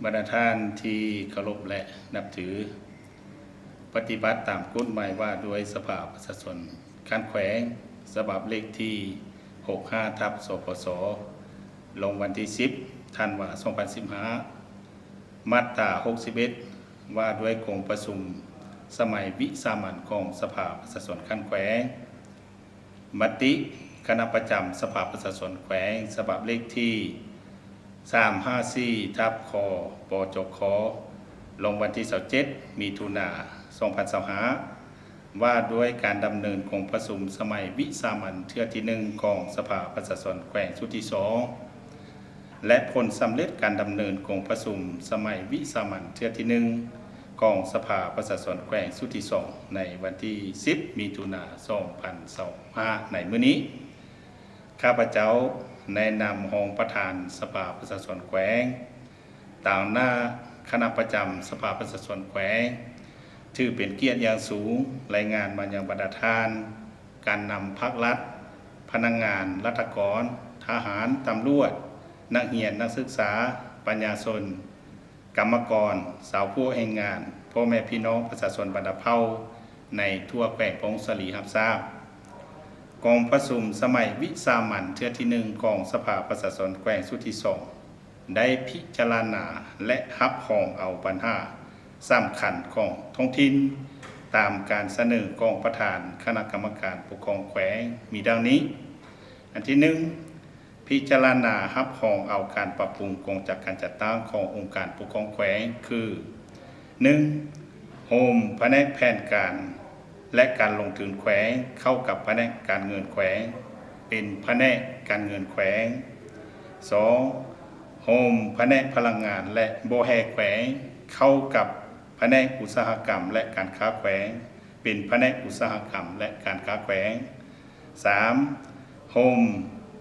บรรดาท่านที่เคารพและนับถือปฏิบัติตามกฎหมายว่าด้วยสภาประชาชนการแขวงฉบับเลขที่ 65 ทับ สปส ลงวันที่ 10 ธันวาคม 2015 มาตรา 61 ว่าด้วยองค์ประชุมสมัยวิสามัญของสภาประชาชนการแขวงมติคณะประจำสภาประชาชนแขวงฉบับเลขที่354 ทับ ค ปจค ลงวันที่ 27 มิถุนายน 2025 ว่าด้วยการดำเนินของประชุมสมัยวิสามัญเทื่อที่ 1 ของสภาประชาชนแขวงชุดที่ 2 และผลสำเร็จการดำเนินของประชุมสมัยวิสามัญเทื่อที่ 1 ของสภาประชาชนแขวงชุดที่ 2 ในวันที่ 10 มิถุนายน 2025 ในมื้อนี้ข้าพเจ้าในนามรองประธานสภาประชาชนแขวงต่างหน้าคณะประจำสภาประชาชนแขวงถือเป็นเกียรติอย่างสูงรายงานมายังบรรดาท่านการนำภาครัฐพนักงานรัฐกรทหารตำรวจนักเรียนนักศึกษาปัญญาชนกรรมกรสาวผู้แห่งงานพ่อแม่พี่น้องประชาชนบรรดาเผ่าในทั่วแขวงพงศลีรับทราบกองประชุมสมัยวิสามัญเทื่อที่ 1 ของสภาประชาชนแขวงชุดที่ 2 ได้พิจารณาและรับรองเอาปัญหาสำคัญของท้องถิ่นตามการเสนอของประธานคณะกรรมการปกครองแขวงมีดังนี้อันที่ 1 พิจารณารับรองเอาการปรับปรุงกองจัดการจัดตั้งขององค์การปกครองแขวงคือ 1. โฮมแผนกแผนการและการลงทุนแขวงเข้ากับแผนกการเงินแขวงเป็นแผนกการเงินแขวง 2. โฮมแผนกพลังงานและโบแฮแขวงเข้ากับแผนกอุตสาหกรรมและการค้าแขวงเป็นแผนกอุตสาหกรรมและการค้าแขวง 3. โฮม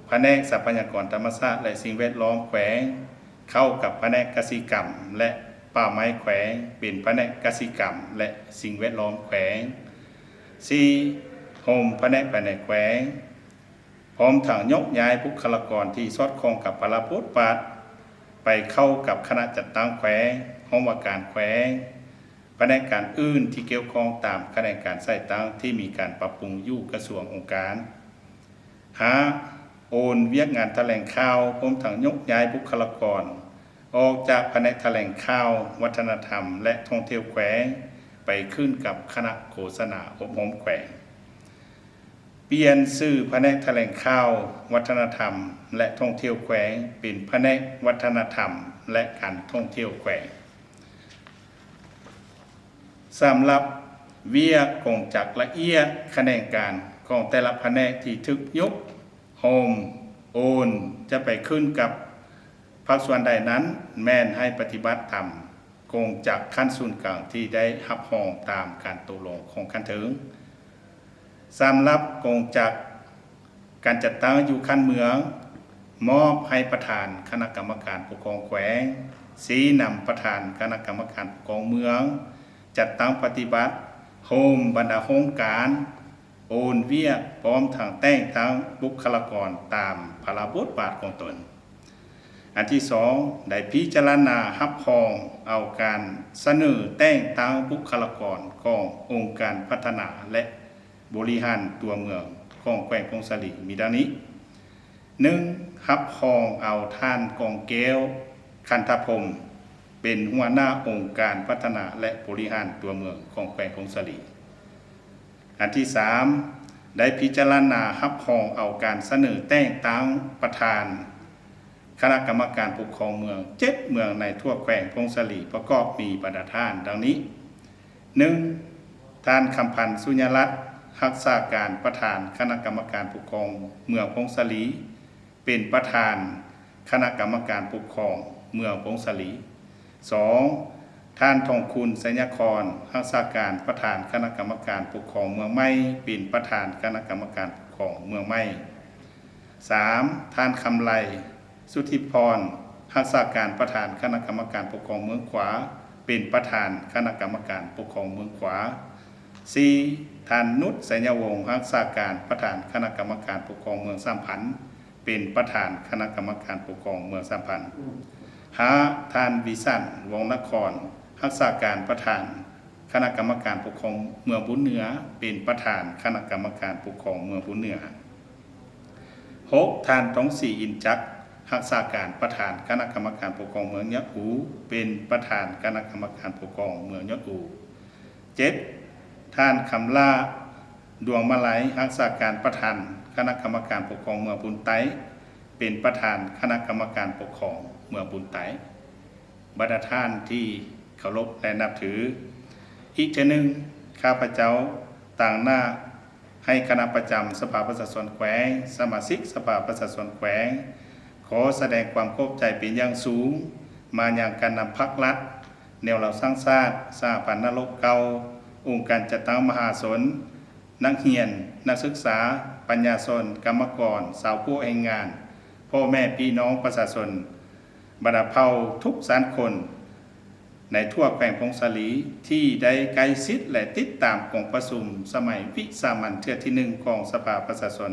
แผนกทรัพยากรธรรมชาติและสิ่งแวดล้อมแขวงเข้ากับแผนกเกษตรกรรมและป่าไม้แขวงเป็นแผนกเกษตรกรรมและสิ่งแวดล้อมแขวง 4. โฮมแผนกแขวงพร้อมทั้งยกย้ายบุคลากรที่สอดคล้องกับพระพุทธปัตไปเข้ากับคณะจัดตั้งแขวงห้องว่าการแขวงแผนกการอื่นที่เกี่ยวข้องตามแผนกการใส่ตั้งที่มีการปรับปรุงอยู่กระทรวงองค์การ 5. โอนเวียกงานแถลงข่าวพร้อมทั้งยกย้ายบุคลากรออกจากแผนกแถลงข่าววัฒนธรรมและท่องเที่ยวแขวงไปขึ้นกับคณะโฆษณาอบรมแขวงเปลี่ยนชื่อแผนกแถลงข่าววัฒนธรรมและท่องเที่ยวแขวงเป็นแผนกวัฒนธรรมและการท่องเที่ยวแขวงสำหรับเวียกกงจักละเอียดคะแนนการของแต่ละแผนกที่ทึกยกโฮมโอนจะไปขึ้นกับภาคส่วนใดนั้นแม่นให้ปฏิบัติตามกงจักขั้นศูนย์กลางที่ได้รับรองตามการตกลงของขั้นถึงสำหรับกงจักการจัดตั้งอยู่ขั้นเมืองมอบให้ประธานคณะกรรมการปกครองแขวงชี้นำประธานคณะกรรมการปกครองเมืองจัดตั้งปฏิบัติโฮมบรรดาโครงการโอนเวียกพร้อมทางแต่งตั้งบุคลากรตามพระบทบาทของตนอันที่ 2ได้พิจารณารับรองเอาการเสนอแต่งตั้งบุคลากรขององค์การพัฒนาและบริหารตัวเมืองของแขวงพงศลีมีดังนี้ 1. รับรองเอาท่านกองแก้วคันธพงศ์เป็นหัวหน้าองค์การพัฒนาและบริหารตัวเมืองของแขวงพงศลีอันที่ 3ได้พิจารณารับรองเอาการเสนอแต่งตั้งประธานคณะกรรมการปกครองเมือง7เมืองในทั่วแขวงพงศลีประกอบมีบรรดาท่านดังนี้ 1. ท่านคำพันธ์สุญญรัตน์รักษาการประธานคณะกรรมการปกครองเมืองพงศลีเป็นประธานคณะกรรมการปกครองเมืองพงศลี 2. ท่านทองคุณสัญญครรักษาการประธานคณะกรรมการปกครองเมืองใหม่เป็นประธานคณะกรรมการปกครองเมืองใหม่ 3. ท่านคำไลสุทธิพรรักษาการประธานคณะกรรมการปกครองเมืองขวาเป็นประธานคณะกรรมการปกครองเมืองขวา 4. ท่านนุชสัญญวงศ์รักษาการประธานคณะกรรมการปกครองเมืองสามพันธ์เป็นประธานคณะกรรมการปกครองเมืองสามพันธ์ หาท่านวิสันวงศ์นครรักษาการประธานคณะกรรมการปกครองเมืองบุญเหนือเป็นประธานคณะกรรมการปกครองเมืองบุญเหนือ 6. ท่านทองศรีอินจักรรักษาการประธานคณะกรรมการปกครองเมืองยะอูเป็นประธานคณะกรรมการปกครองเมืองยะอู 7. ท่านคำล่าดวงมาลัยรักษาการประธานคณะกรรมการปกครองเมืองบุญไตเป็นประธานคณะกรรมการปกครองเมืองบุญไตบรรดาท่านที่เคารพและนับถืออีกเช่นหนึ่งข้าพเจ้าต่างหน้าให้คณะประจำสภาประชาชนแขวงสมาชิกสภาประชาชนแขวงขอแสดงความขอบใจเป็นอย่างสูงมาอย่างการนำพรรครัฐแนวเราสร้างชาติสหพันธ์นรกเก่าองค์การจัดตั้งมหาชนนักเรียนนักศึกษาปัญญาชนกรรมกรสาวผู้แรงงานพ่อแม่พี่น้องประชาชนบรรดาเผ่าทุกสันคนในทั่วแขวงพงศาลีที่ได้ใกล้ชิดและติดตามของประชุมสมัยวิสามัญเทื่อที่1ของสภาประชาชน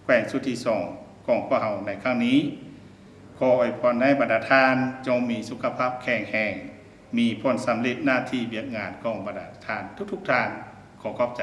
แขวงสุทธิ2ของพวกเราในครั้งนี้ขออวยพรให้บรรดาท่านจงมีสุขภาพแข็งแรงมีผลสำเร็จหน้าที่เวียกงานของบรรดาท่านทุกๆท่านขอขอบใจ